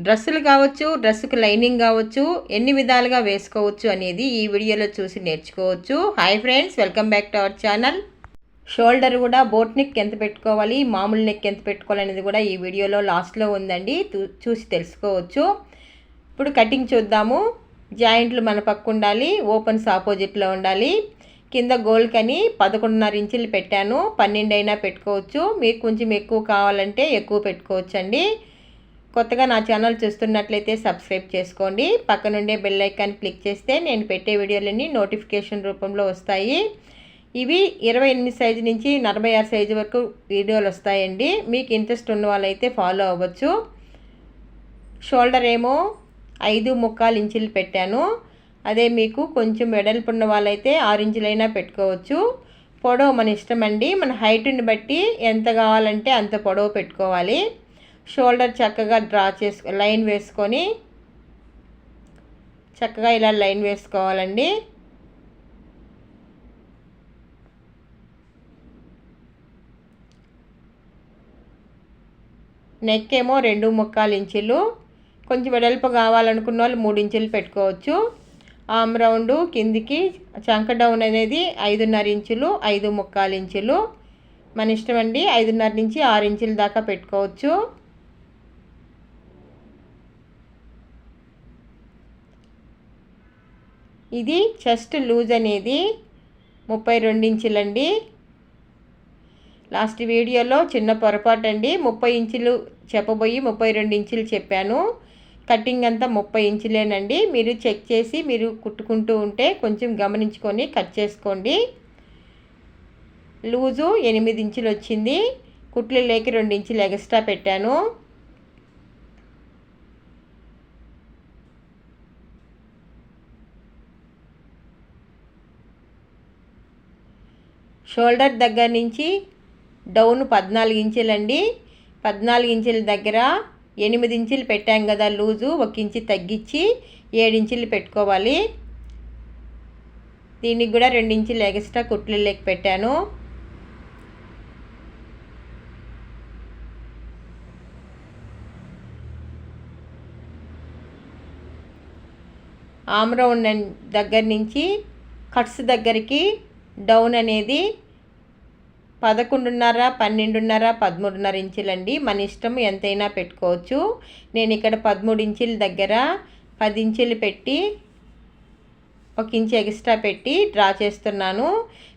డ్రెస్సులు కావచ్చు, డ్రెస్సుకు లైనింగ్ కావచ్చు, ఎన్ని విధాలుగా వేసుకోవచ్చు అనేది ఈ వీడియోలో చూసి నేర్చుకోవచ్చు. Hi friends, welcome back to our channel. Shoulder కూడా బోట్ నెక్ ఎంత పెట్టుకోవాలి, మామూలు నెక్ ఎంత పెట్టుకోవాలి అనేది కూడా ఈ వీడియోలో లాస్ట్లో ఉందండి, చూసి తెలుసుకోవచ్చు. ఇప్పుడు కటింగ్ చూద్దాము. జాయింట్లు మన పక్క ఉండాలి, ఓపెన్స్ ఆపోజిట్లో ఉండాలి. కింద గోల్కని 11.5 ఇంచులు పెట్టాను. 12 అయినా పెట్టుకోవచ్చు, మీకు కొంచెం ఎక్కువ కావాలంటే ఎక్కువ పెట్టుకోవచ్చు అండి. కొత్తగా నా ఛానల్ చూస్తున్నట్లయితే సబ్స్క్రైబ్ చేసుకోండి. పక్కనుండే బెల్ ఐకాన్ క్లిక్ చేస్తే నేను పెట్టే వీడియోలన్నీ నోటిఫికేషన్ రూపంలో వస్తాయి. ఇవి 28 సైజు నుంచి 46 సైజు వరకు వీడియోలు వస్తాయండి. మీకు ఇంట్రెస్ట్ ఉన్న వాళ్ళైతే ఫాలో అవ్వచ్చు. షోల్డర్ ఏమో 5.25 ఇంచులు పెట్టాను. అదే మీకు కొంచెం వెడల్పు ఉన్న వాళ్ళైతే 6 ఇంచులైనా పెట్టుకోవచ్చు. పొడవు మన ఇష్టం అండి, మన హైట్ని బట్టి ఎంత కావాలంటే అంత పొడవు పెట్టుకోవాలి. షోల్డర్ చక్కగా లైన్ వేసుకొని చక్కగా ఇలా లైన్ వేసుకోవాలండి. నెక్ ఏమో 2.25 ఇంచులు. కొంచెం వెడల్పు కావాలనుకున్న వాళ్ళు 3 ఇంచులు పెట్టుకోవచ్చు. ఆమ్ రౌండ్ కిందికి చంక డౌన్ అనేది 5.5 ఇంచులు, 5.25 ఇంచులు మన ఇష్టం అండి. 5.5 నుంచి 6 ఇంచుల దాకా పెట్టుకోవచ్చు. ఇది చెస్ట్ లూజ్ అనేది 32 ఇంచులండి. లాస్ట్ వీడియోలో చిన్న పొరపాటు అండి, 30 ఇంచులు చెప్పబోయి 32 ఇంచులు చెప్పాను. కటింగ్ అంతా 30 ఇంచులేనండి. మీరు చెక్ చేసి మీరు కుట్టుకుంటూ ఉంటే కొంచెం గమనించుకొని కట్ చేసుకోండి. లూజు 8 ఇంచులు వచ్చింది. కుట్లు లేక 2 ఇంచులు ఎక్స్ట్రా పెట్టాను. షోల్డర్ దగ్గర నుంచి డౌన్ 14 ఇంచులండి. 14 ఇంచుల దగ్గర 8 ఇంచులు పెట్టాం కదా లూజు, 1 ఇంచు తగ్గించి 7 ఇంచులు పెట్టుకోవాలి. దీనికి కూడా 2 ఇంచులు ఎక్స్ట్రా కుట్లు లేక పెట్టాను. ఆమ్ రౌండ్ దగ్గర నుంచి కట్స్ దగ్గరికి డౌన్ అనేది 11.5, 12.5, 13.5 ఇంచులండి. మన ఇష్టం ఎంతైనా పెట్టుకోవచ్చు. నేను ఇక్కడ 13 ఇంచుల దగ్గర 10 ఇంచులు పెట్టి 1 ఇంచు ఎక్స్ట్రా పెట్టి డ్రా చేస్తున్నాను.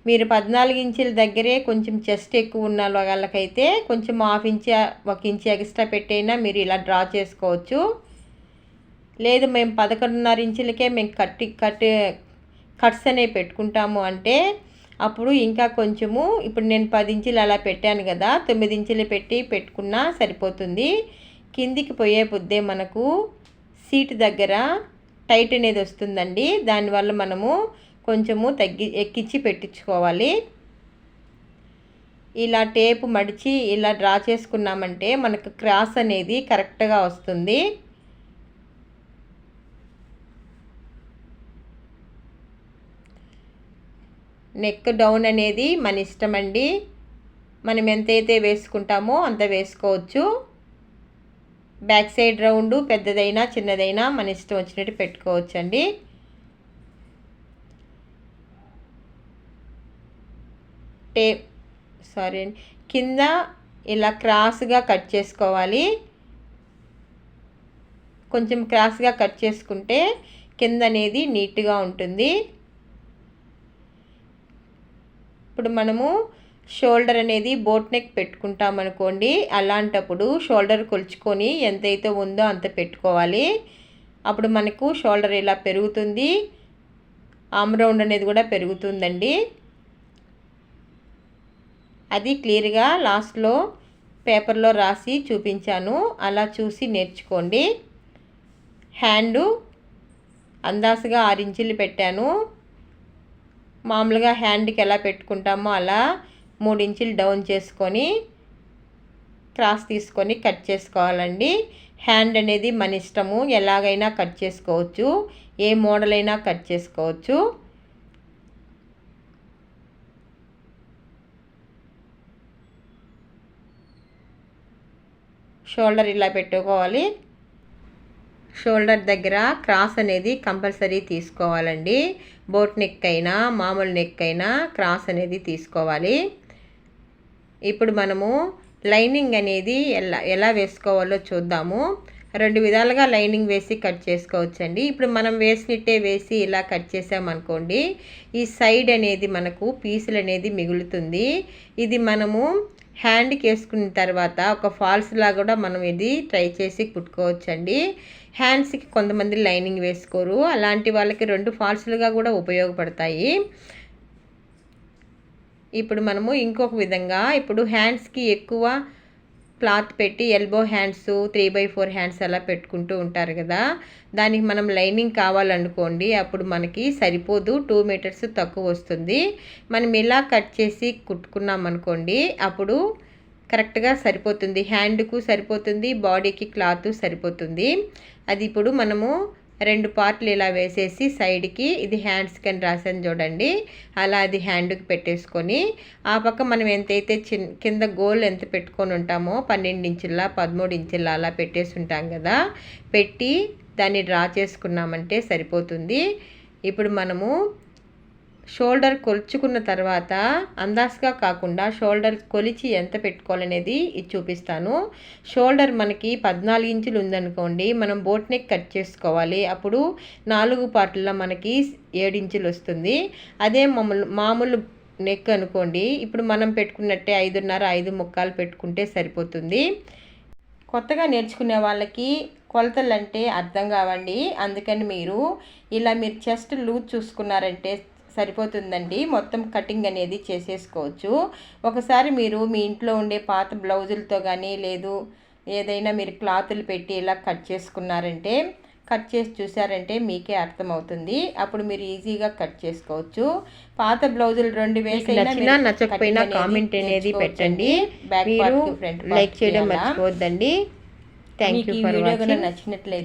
మీరు 14 ఇంచుల దగ్గరే కొంచెం చెస్ట్ ఎక్కువ ఉన్న వాళ్ళకైతే కొంచెం 1/2 ఇంచు 1 ఇంచు ఎక్స్ట్రా పెట్టైనా మీరు ఇలా డ్రా చేసుకోవచ్చు. లేదు మేము 11.5 ఇంచులకే మేము కట్స్ అనేవి పెట్టుకుంటాము అంటే అప్పుడు ఇంకా కొంచెము, ఇప్పుడు నేను 10 ఇంచులు అలా పెట్టాను కదా, 9 ఇంచులు పెట్టుకున్నా సరిపోతుంది. కిందికి పోయే బుద్దే మనకు సీట్ దగ్గర టైట్ అనేది వస్తుందండి. దానివల్ల మనము కొంచెము ఎక్కించి పెట్టించుకోవాలి. ఇలా టేపు మడిచి ఇలా డ్రా చేసుకున్నామంటే మనకు క్రాస్ అనేది కరెక్ట్గా వస్తుంది. నెక్ డౌన్ అనేది మన ఇష్టం అండి. మనం ఎంతైతే వేసుకుంటామో అంత వేసుకోవచ్చు. బ్యాక్ సైడ్ రౌండ్ పెద్దదైనా చిన్నదైనా మన ఇష్టం వచ్చినట్టు పెట్టుకోవచ్చు అండి. కింద ఇలా క్రాస్గా కట్ చేసుకోవాలి. కొంచెం క్రాస్గా కట్ చేసుకుంటే కింద అనేది నీట్గా ఉంటుంది. ఇప్పుడు మనము షోల్డర్ అనేది బోట్ నెక్ పెట్టుకుంటాం అనుకోండి, అలాంటప్పుడు షోల్డర్ కొలుచుకొని ఎంతైతే ఉందో అంత పెట్టుకోవాలి. అప్పుడు మనకు షోల్డర్ ఇలా పెరుగుతుంది, ఆమ్ రౌండ్ అనేది కూడా పెరుగుతుందండి. అది క్లియర్గా లాస్ట్లో పేపర్లో రాసి చూపించాను, అలా చూసి నేర్చుకోండి. హ్యాండు అందాసుగా 6 ఇంచులు పెట్టాను. మామూలుగా హ్యాండ్కి ఎలా పెట్టుకుంటామో అలా 3 ఇంచులు డౌన్ చేసుకొని క్రాస్ తీసుకొని కట్ చేసుకోవాలండి. హ్యాండ్ అనేది మన ఇష్టము, ఎలాగైనా కట్ చేసుకోవచ్చు, ఏ మోడల్ అయినా కట్ చేసుకోవచ్చు. షోల్డర్ ఇలా పెట్టుకోవాలి. షోల్డర్ దగ్గర క్రాస్ అనేది కంపల్సరీ తీసుకోవాలండి. బోట్ నెక్ అయినా మామూలు నెక్ అయినా క్రాస్ అనేది తీసుకోవాలి. ఇప్పుడు మనము లైనింగ్ అనేది ఎలా వేసుకోవాలో చూద్దాము. 2 విధాలుగా లైనింగ్ వేసి కట్ చేసుకోవచ్చండి. ఇప్పుడు మనం వేసినట్టే వేసి ఇలా కట్ చేసామనుకోండి, ఈ సైడ్ అనేది మనకు పీసులు అనేది మిగులుతుంది. ఇది మనము హ్యాండ్కి వేసుకున్న తర్వాత ఒక ఫాల్స్ లాగా కూడా మనం ఇది ట్రై చేసి కుట్టుకోవచ్చండి. హ్యాండ్స్కి కొంతమంది లైనింగ్ వేసుకోరు, అలాంటి వాళ్ళకి 2 ఫాల్స్లుగా కూడా ఉపయోగపడతాయి. ఇప్పుడు మనము ఇంకొక విధంగా, ఇప్పుడు హ్యాండ్స్కి ఎక్కువ క్లాత్ పెట్టి ఎల్బో హ్యాండ్స్ 3/4 హ్యాండ్స్ అలా పెట్టుకుంటూ ఉంటారు కదా, దానికి మనం లైనింగ్ కావాలనుకోండి, అప్పుడు మనకి సరిపోదు, 2 మీటర్స్ తక్కువ వస్తుంది. మనం ఇలా కట్ చేసి కుట్టుకున్నాం అనుకోండి, అప్పుడు కరెక్ట్గా సరిపోతుంది. హ్యాండ్కు సరిపోతుంది, బాడీకి క్లాత్ సరిపోతుంది. అది ఇప్పుడు మనము 2 పార్ట్లు ఇలా వేసేసి సైడ్కి, ఇది హ్యాండ్స్కి అని రాసాను చూడండి, అలా అది హ్యాండ్కి పెట్టేసుకొని ఆ పక్క మనం ఎంతైతే కింద గోల్ ఎంత పెట్టుకొని ఉంటామో 12 ఇంచుల 13 ఇంచుల అలా పెట్టేసి ఉంటాం కదా, పెట్టి దాన్ని డ్రా చేసుకున్నామంటే సరిపోతుంది. ఇప్పుడు మనము షోల్డర్ కొలుచుకున్న తర్వాత అందాజుగా కాకుండా షోల్డర్ కొలిచి ఎంత పెట్టుకోవాలనేది ఇది చూపిస్తాను. షోల్డర్ మనకి 14 ఇంచులు ఉందనుకోండి, మనం బోట్ నెక్ కట్ చేసుకోవాలి. అప్పుడు 4 పార్ట్లలో మనకి 7 ఇంచులు వస్తుంది. అదే మామూలు నెక్ అనుకోండి, ఇప్పుడు మనం పెట్టుకున్నట్టే 5.5 5.75 పెట్టుకుంటే సరిపోతుంది. కొత్తగా నేర్చుకునే వాళ్ళకి కొలతలు అంటే అర్థం కావండి, అందుకని మీరు చెస్ట్ లూజ్ చూసుకున్నారంటే సరిపోతుందండి. మొత్తం కటింగ్ అనేది చేసేసుకోవచ్చు. ఒకసారి మీరు మీ ఇంట్లో ఉండే పాత బ్లౌజులతో కానీ లేదు ఏదైనా మీరు క్లాతులు పెట్టి ఇలా కట్ చేసుకున్నారంటే, కట్ చేసి చూసారంటే మీకే అర్థమవుతుంది. అప్పుడు మీరు ఈజీగా కట్ చేసుకోవచ్చు. పాత బ్లౌజులు 2 వేసైనా నచ్చకపోయినా కామెంట్ అనేది పెట్టండి. బ్యాక్ పార్ట్ ఫ్రంట్ లైక్ చేయడం మర్చిపోవద్దండి. Thank you for watching. నచ్చినట్లయితే